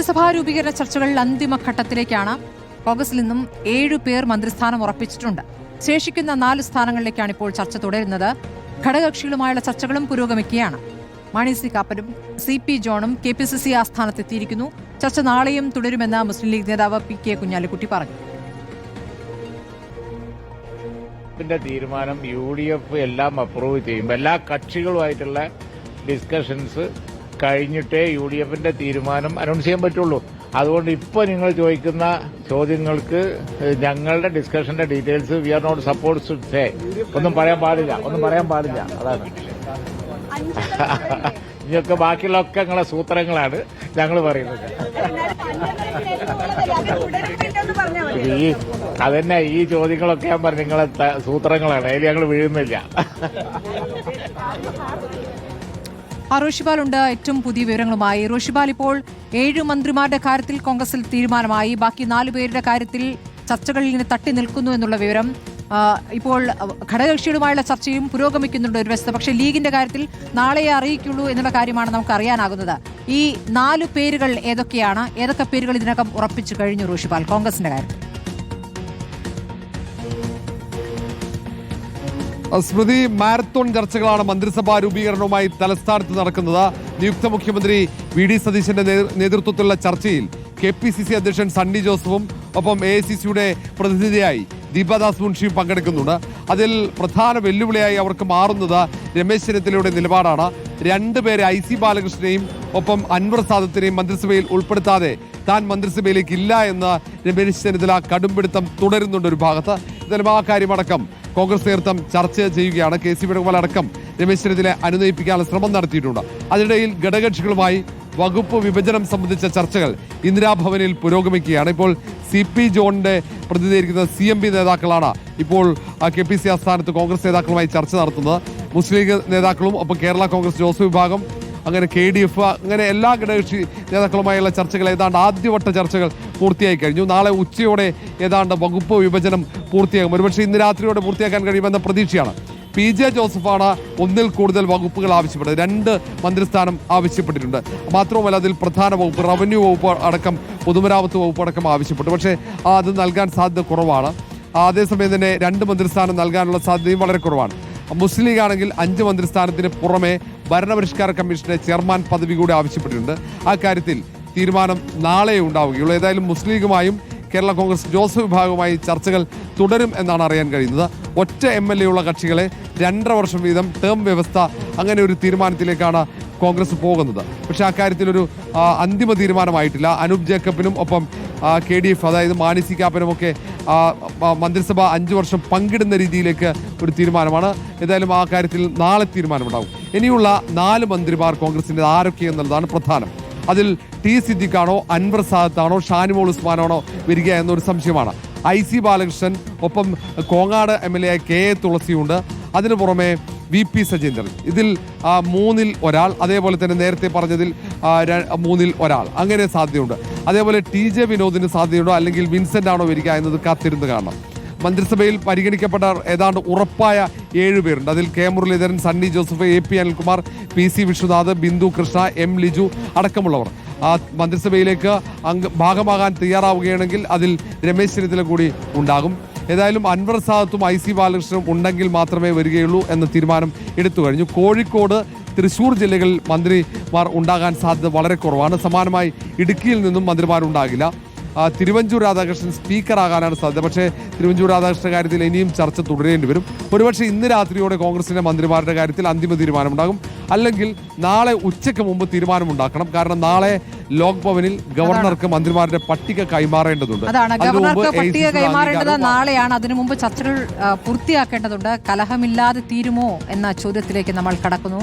മന്ത്രിസഭാ രൂപീകരണ ചർച്ചകളിൽ അന്തിമഘട്ടത്തിലേക്കാണ്. കോൺഗ്രസിൽ നിന്നും 7 പേർ മന്ത്രിസ്ഥാനം ഉറപ്പിച്ചിട്ടുണ്ട്. ശേഷിക്കുന്ന 4 സ്ഥാനങ്ങളിലേക്കാണ് ഇപ്പോൾ ചർച്ച തുടരുന്നത്. ഘടകകക്ഷികളുമായുള്ള ചർച്ചകളും പുരോഗമിക്കുകയാണ്. മാണി സി കാപ്പനും CP ജോണും KPCC ആസ്ഥാനത്തെത്തിയിരിക്കുന്നു. ചർച്ച നാളെയും തുടരുമെന്ന് മുസ്ലിം ലീഗ് നേതാവ് PK കുഞ്ഞാലിക്കുട്ടി പറഞ്ഞു. തീരുമാനം UDF എല്ലാം അപ്രൂവ് ചെയ്യും. എല്ലാ കക്ഷികളുമായിട്ടുള്ള ഡിസ്കഷൻസ് കഴിഞ്ഞിട്ടേ UDFന്റെ തീരുമാനം അനൗൺസ് ചെയ്യാൻ പറ്റുള്ളൂ. അതുകൊണ്ട് ഇപ്പോൾ നിങ്ങൾ ചോദിക്കുന്ന ചോദ്യങ്ങൾക്ക് ഞങ്ങളുടെ ഡിസ്കഷന്റെ details we are not supposed to say. ഒന്നും പറയാൻ പാടില്ല. അതാണ് ഇതൊക്കെ ബാക്കിയുള്ളതൊക്കെ നിങ്ങളെ സൂത്രങ്ങളാണ് ഞങ്ങൾ പറയുന്നത്. അതന്നെ ഈ ചോദ്യങ്ങളൊക്കെ ഞാൻ പറഞ്ഞു നിങ്ങളെ സൂത്രങ്ങളാണ്, അതിൽ ഞങ്ങൾ വീഴുന്നില്ല. റോഷിപാൽ ഉണ്ട് ഏറ്റവും പുതിയ വിവരങ്ങളുമായി. റോഷിപാൽ, ഇപ്പോൾ 7 മന്ത്രിമാരുടെ കാര്യത്തിൽ കോൺഗ്രസിൽ തീരുമാനമായി. ബാക്കി 4 പേരുടെ കാര്യത്തിൽ ചർച്ചകൾ ഇങ്ങനെ തട്ടി നിൽക്കുന്നു എന്നുള്ള വിവരം. ഇപ്പോൾ ഘടകകക്ഷികളുമായുള്ള ചർച്ചയും പുരോഗമിക്കുന്നുണ്ട് ഒരു വശത്ത്. പക്ഷേ ലീഗിന്റെ കാര്യത്തിൽ നാളെയെ അറിയിക്കുള്ളൂ എന്നുള്ള കാര്യമാണ് നമുക്ക് അറിയാനാകുന്നത്. ഈ 4 പേരുകൾ ഏതൊക്കെയാണ്? ഏതൊക്കെ പേരുകൾ ഇതിനകം ഉറപ്പിച്ചു കഴിഞ്ഞു റോഷിപാൽ കോൺഗ്രസിന്റെ കാര്യത്തിൽ? സ്മൃതി, മാരത്തോൺ ചർച്ചകളാണ് മന്ത്രിസഭാ രൂപീകരണവുമായി തലസ്ഥാനത്ത് നടക്കുന്നത്. നിയുക്ത മുഖ്യമന്ത്രി VD സതീശന്റെ നേതൃത്വത്തിലുള്ള ചർച്ചയിൽ KPCC അധ്യക്ഷൻ സണ്ണി ജോസഫും ഒപ്പം AICCയുടെ പ്രതിനിധിയായി ദീപദാസ് മുൻഷിയും പങ്കെടുക്കുന്നുണ്ട്. അതിൽ പ്രധാന വെല്ലുവിളിയായി അവർക്ക് മാറുന്നത് രമേശ് ചെന്നിത്തലയുടെ നിലപാടാണ്. 2 പേരെ IC ബാലകൃഷ്ണനെയും ഒപ്പം അൻവർ സാദത്തിനെയും മന്ത്രിസഭയിൽ ഉൾപ്പെടുത്താതെ താൻ മന്ത്രിസഭയിലേക്ക് ഇല്ല എന്ന് രമേശ് ചെന്നിത്തല കടുംപിടുത്തം തുടരുന്നുണ്ട് ഒരു ഭാഗത്ത്. എന്തായാലും ആ കാര്യമടക്കം കോൺഗ്രസ് നേതൃത്വം ചർച്ച ചെയ്യുകയാണ്. KC വേണുഗോപാൽ അടക്കം രമേശ് ചെന്നിത്തലയെ അനുനയിപ്പിക്കാനുള്ള ശ്രമം നടത്തിയിട്ടുണ്ട്. അതിനിടയിൽ ഘടകകക്ഷികളുമായി വകുപ്പ് വിഭജനം സംബന്ധിച്ച ചർച്ചകൾ ഇന്ദിരാഭവനിൽ പുരോഗമിക്കുകയാണ്. ഇപ്പോൾ CP ജോണിന്റെ പ്രതിനിധീകരിക്കുന്ന CMP നേതാക്കളാണ് ഇപ്പോൾ KPCC ആസ്ഥാനത്ത് കോൺഗ്രസ് നേതാക്കളുമായി ചർച്ച നടത്തുന്നത്. മുസ്ലിം ലീഗ് നേതാക്കളും ഒപ്പം കേരള കോൺഗ്രസ് ജോസഫ് വിഭാഗം, അങ്ങനെ KDF, അങ്ങനെ എല്ലാ ഘടകകക്ഷി നേതാക്കളുമായുള്ള ചർച്ചകൾ ഏതാണ്ട് ആദ്യവട്ട ചർച്ചകൾ പൂർത്തിയായി കഴിഞ്ഞു. നാളെ ഉച്ചയോടെ ഏതാണ്ട് വകുപ്പ് വിഭജനം പൂർത്തിയാകും. ഒരുപക്ഷെ ഇന്ന് രാത്രിയോടെ പൂർത്തിയാക്കാൻ കഴിയുമെന്ന പ്രതീക്ഷയാണ്. PJ ജോസഫാണ് ഒന്നിൽ കൂടുതൽ വകുപ്പുകൾ ആവശ്യപ്പെട്ടത്. 2 മന്ത്രിസ്ഥാനം ആവശ്യപ്പെട്ടിട്ടുണ്ട്. മാത്രവുമല്ല അതിൽ പ്രധാന വകുപ്പ്, റവന്യൂ വകുപ്പ് അടക്കം പൊതുമരാമത്ത് വകുപ്പ് അടക്കം ആവശ്യപ്പെട്ടു. പക്ഷേ അത് നൽകാൻ സാധ്യത കുറവാണ്. അതേസമയം തന്നെ 2 മന്ത്രിസ്ഥാനം നൽകാനുള്ള സാധ്യതയും വളരെ കുറവാണ്. മുസ്ലിം ലീഗ് ആണെങ്കിൽ 5 മന്ത്രിസ്ഥാനത്തിന് പുറമെ ഭരണപരിഷ്കാര കമ്മീഷന്റെ ചെയർമാൻ പദവി കൂടി ആവശ്യപ്പെട്ടിട്ടുണ്ട്. ആ കാര്യത്തിൽ തീരുമാനം നാളെ ഉണ്ടാവുകയുള്ളൂ. ഏതായാലും മുസ്ലിം ലീഗുമായും കേരള കോൺഗ്രസ് ജോസഫ് വിഭാഗവുമായി ചർച്ചകൾ തുടരും എന്നാണ് അറിയാൻ കഴിയുന്നത്. ഒറ്റ MLA ഉള്ള കക്ഷികളെ 2.5 വർഷം വീതം ടേം വ്യവസ്ഥ, അങ്ങനെ ഒരു തീരുമാനത്തിലേക്കാണ് കോൺഗ്രസ് പോകുന്നത്. പക്ഷേ അക്കാര്യത്തിലൊരു അന്തിമ തീരുമാനമായിട്ടില്ല. അനൂപ് ജേക്കബിനും ഒപ്പം KDF, അതായത് മാണി സി കാപ്പനുമൊക്കെ മന്ത്രിസഭ 5 വർഷം പങ്കിടുന്ന രീതിയിലേക്ക് ഒരു തീരുമാനമാണ്. ഏതായാലും ആ കാര്യത്തിൽ നാളെ തീരുമാനമുണ്ടാകും. ഇനിയുള്ള 4 മന്ത്രിമാർ കോൺഗ്രസിൻ്റെ ആരൊക്കെയെന്നുള്ളതാണ് പ്രധാനം. അതിൽ T സിദ്ദിഖാണോ, അൻവർ സാദത്താണോ, ഷാനിമോൾ ഉസ്മാനാണോ വരിക എന്നൊരു സംശയമാണ്. IC ബാലകൃഷ്ണൻ, ഒപ്പം കോങ്ങാട് MLA KA തുളസിയുണ്ട്. അതിനു പുറമെ VP സജീന്ദ്രൻ. ഇതിൽ 3-ൽ ഒരാൾ, അതേപോലെ തന്നെ നേരത്തെ പറഞ്ഞതിൽ 3-ൽ ഒരാൾ, അങ്ങനെ സാധ്യതയുണ്ട്. അതേപോലെ TJ വിനോദിന് സാധ്യതയുണ്ടോ, അല്ലെങ്കിൽ വിൻസെന്റ് ആണോ വരിക എന്നത് കാത്തിരുന്ന് കാണണം. മന്ത്രിസഭയിൽ പരിഗണിക്കപ്പെട്ട ഏതാണ്ട് ഉറപ്പായ 7 പേരുണ്ട്. അതിൽ K Muraleedharan, Sunny Joseph, AP Anilkumar, PC Vishwanath, Bindu Krishna, M Liju അടക്കമുള്ളവർ ആ മന്ത്രിസഭയിലേക്ക് ഭാഗമാകാൻ തയ്യാറാവുകയാണെങ്കിൽ അതിൽ രമേശ് ചെന്നിത്തല കൂടി ഉണ്ടാകും. ഏതായാലും അൻവർ സാദത്തും IC ബാലകൃഷ്ണനും ഉണ്ടെങ്കിൽ മാത്രമേ വരികയുള്ളൂ എന്ന തീരുമാനം എടുത്തു കഴിഞ്ഞു. കോഴിക്കോട്, തൃശ്ശൂർ ജില്ലകളിൽ മന്ത്രിമാർ ഉണ്ടാകാൻ സാധ്യത വളരെ കുറവാണ്. സമാനമായി ഇടുക്കിയിൽ നിന്നും മന്ത്രിമാരുണ്ടാകില്ല. തിരുവഞ്ചൂർ രാധാകൃഷ്ണൻ സ്പീക്കറാകാനാണ് സാധ്യത. പക്ഷേ തിരുവഞ്ചൂർ രാധാകൃഷ്ണന്റെ കാര്യത്തിൽ ഇനിയും ചർച്ച തുടരേണ്ടി വരും. ഒരുപക്ഷെ ഇന്ന് രാത്രിയോടെ കോൺഗ്രസിന്റെ മന്ത്രിമാരുടെ കാര്യത്തിൽ അന്തിമ തീരുമാനമുണ്ടാകും. അല്ലെങ്കിൽ നാളെ ഉച്ചയ്ക്ക് മുമ്പ് തീരുമാനമുണ്ടാക്കണം. കാരണം നാളെ ലോക് ഭവനിൽ ഗവർണർക്ക് മന്ത്രിമാരുടെ പട്ടിക കൈമാറേണ്ടതുണ്ട്. ഗവർണർക്ക് പട്ടിക കൈമാറേണ്ടത് നാളെയാണ്. അതിനു മുമ്പ് ചർച്ചകൾ പൂർത്തിയാക്കേണ്ടതുണ്ട്. കലഹമില്ലാതെ തീരുമോ എന്ന ചോദ്യത്തിലേക്ക് നമ്മൾ കടക്കുന്നു.